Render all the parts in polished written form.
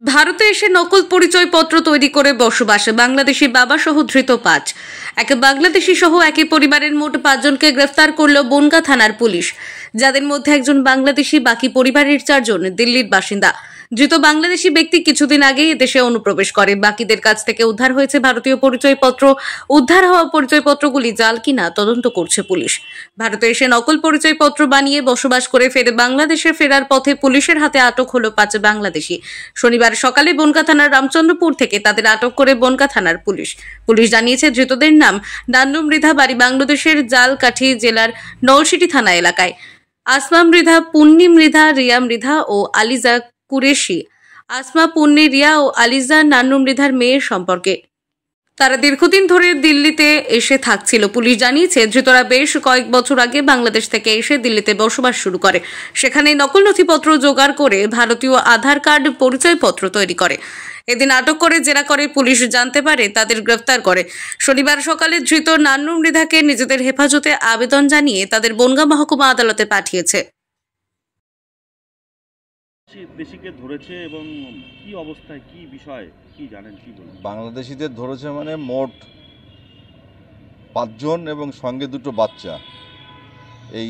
ভারতে এসে নকল পরিচয়পত্র তৈরি করে বসবাসে বাংলাদেশি বাবা সহ ধৃত ৫। এক বাংলাদেশি সহ একই পরিবারের মোট ৫ জনকে গ্রেফতার করল বনগাঁ থানার পুলিশ, যাদের মধ্যে একজন বাংলাদেশি, বাকি পরিবারের ৪ জন দিল্লির বাসিন্দা। ধৃত বাংলাদেশি ব্যক্তি কিছুদিন আগেই দেশে অনুপ্রবেশ করে। বাকিদের কাছ থেকে উদ্ধার হয়েছে ভারতীয় পরিচয়পত্র। উদ্ধার হওয়া পরিচয়পত্রগুলি জাল কিনা তদন্ত করছে পুলিশ। ভারতে এসে নকল পরিচয়পত্র বানিয়ে বসবাস করে ফের বাংলাদেশে ফেরার পথে পুলিশের হাতে আটক হলো ৫ বাংলাদেশি। শনিবার সকালে বনগাঁ থানার রামচন্দ্রপুর থেকে তাদের আটক করে বনগাঁ থানার পুলিশ। পুলিশ জানিয়েছে, ধৃতদের নাম নান্নু মৃধা, বাড়ি বাংলাদেশের জালকাঠি জেলার নলসিটি থানা এলাকায়। আসমা মৃধা, পুন্নি মৃধা, রিয়া মৃধা ও আলিজা কুরেশি। আসমা, পুন্নি, রিয়া ও আলিজা নান্নু মৃধার মেয়ের সম্পর্কে। তারা দীর্ঘদিন ধরে দিল্লিতে এসে থাকছিল। পুলিশ জানিয়েছে, ধৃতরা বেশ কয়েক বছর আগে বাংলাদেশ থেকে এসে দিল্লিতে বসবাস শুরু করে। সেখানে নকল নথিপত্র জোগাড় করে ভারতীয় আধার কার্ড, পরিচয়পত্র তৈরি করে। এদিন আটক করে জেরা করে পুলিশ জানতে পারে তাদের গ্রেফতার করে। শনিবার সকালে ধৃত নান্নু মৃধাকে নিজেদের হেফাজতে আবেদন জানিয়ে তাদের বনগাঁ মহকুমা আদালতে পাঠিয়েছে। দেশিকে ধরেছে এবং কি অবস্থায়, কি বিষয়, কি জানেন, কি বলবেন? বাংলাদেশিদের ধরেছে মানে মোট ৫ জন এবং সঙ্গে ২টো বাচ্চা। এই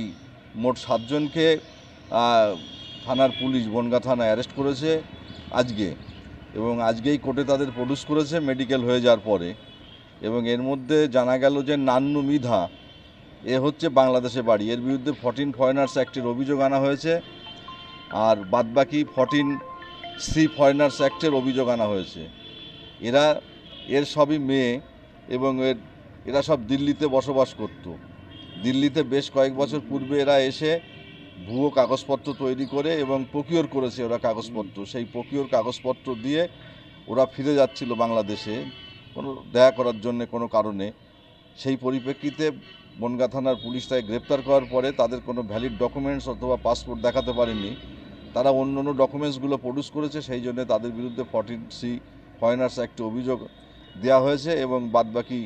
মোট ৭ জনকে থানার পুলিশ বনগাঁ থানা অ্যারেস্ট করেছে আজকে, এবং আজকেই কোর্টে তাদের প্রডিউস করেছে মেডিকেল হয়ে যাওয়ার পরে। এবং এর মধ্যে জানা গেল যে নান্নু মৃধা এ হচ্ছে বাংলাদেশে বাড়ি। এর বিরুদ্ধে 14 ফরেনার্স অ্যাক্টের অভিযোগ আনা হয়েছে, আর বাদবাকি 14C ফরেনার্স অ্যাক্টের অভিযোগ আনা হয়েছে। এর সবই মেয়ে, এবং এরা সব দিল্লিতে বসবাস করত। দিল্লিতে বেশ কয়েক বছর পূর্বে এরা এসে ভুয়ো কাগজপত্র তৈরি করে এবং প্রকিওর করেছে ওরা কাগজপত্র। সেই প্রকিওর কাগজপত্র দিয়ে ওরা ফিরে যাচ্ছিল বাংলাদেশে কোনো দেখা করার জন্য কোনো কারণে। সেই পরিপ্রেক্ষিতে বনগাঁ থানার পুলিশ তাই গ্রেপ্তার করার পরে তাদের কোনো ভ্যালিড ডকুমেন্টস অথবা পাসপোর্ট দেখাতে পারেনি। তারা অন্য ডকুমেন্টসগুলো প্রডিউস করেছে, সেই জন্য তাদের বিরুদ্ধে 14C ফরেনার্স অ্যাক্টে অভিযোগ দেওয়া হয়েছে। এবং বাদবাকি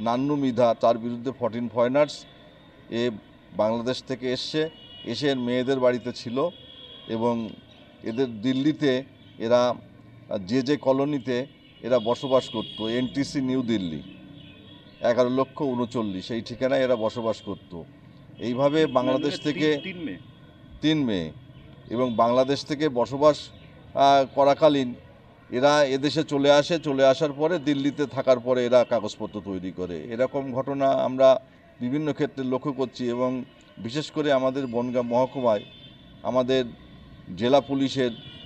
নান্নু মৃধা, তার বিরুদ্ধে 14 ফরেনার্স। এ বাংলাদেশ থেকে এসে মেয়েদের বাড়িতে ছিল, এবং এদের দিল্লিতে এরা যে কলোনিতে এরা বসবাস করত, NTC নিউ দিল্লি 11,39,000, সেই ঠিকানায় এরা বসবাস করত। এইভাবে বাংলাদেশ থেকে 3 মেয়ে এবং বাংলাদেশ থেকে বসবাস করাকালীন এরা এদেশে চলে আসার পরে দিল্লিতে থাকার পরে এরা কাগজপত্র তৈরি করে। এরকম ঘটনা আমরা বিভিন্ন ক্ষেত্রে লক্ষ্য করছি, এবং বিশেষ করে আমাদের বনগাঁ মহকুমায় আমাদের জেলা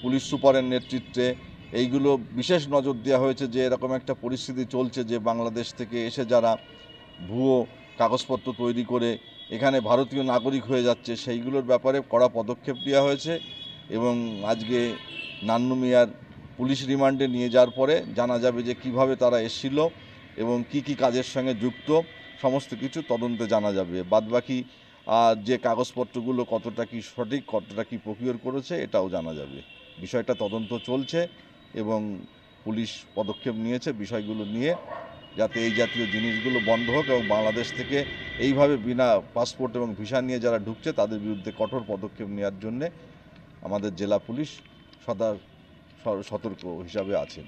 পুলিশ সুপারের নেতৃত্বে এইগুলো বিশেষ নজর দেওয়া হয়েছে যে এরকম একটা পরিস্থিতি চলছে যে বাংলাদেশ থেকে এসে যারা ভুয়ো কাগজপত্র তৈরি করে এখানে ভারতীয় নাগরিক হয়ে যাচ্ছে, সেইগুলোর ব্যাপারে কড়া পদক্ষেপ নেওয়া হয়েছে। এবং আজকে নান্নু মিয়ার পুলিশ রিমান্ডে নিয়ে যাওয়ার পরে জানা যাবে যে কিভাবে তারা এসেছিল এবং কি কাজের সঙ্গে যুক্ত, সমস্ত কিছু তদন্তে জানা যাবে। বাদবাকি যে কাগজপত্রগুলো কতটা কি সঠিক, কতটা কি প্রকিওর করেছে, এটাও জানা যাবে। বিষয়টা তদন্ত চলছে এবং পুলিশ পদক্ষেপ নিয়েছে বিষয়গুলো নিয়ে, যাতে এই জাতীয় জিনিসগুলো বন্ধ হোক এবং বাংলাদেশ থেকে এইভাবে বিনা পাসপোর্ট এবং ভিসা নিয়ে যারা ঢুকছে তাদের বিরুদ্ধে কঠোর পদক্ষেপ নেওয়ার জন্যে আমাদের জেলা পুলিশ সদা সতর্ক হিসাবে আছেন।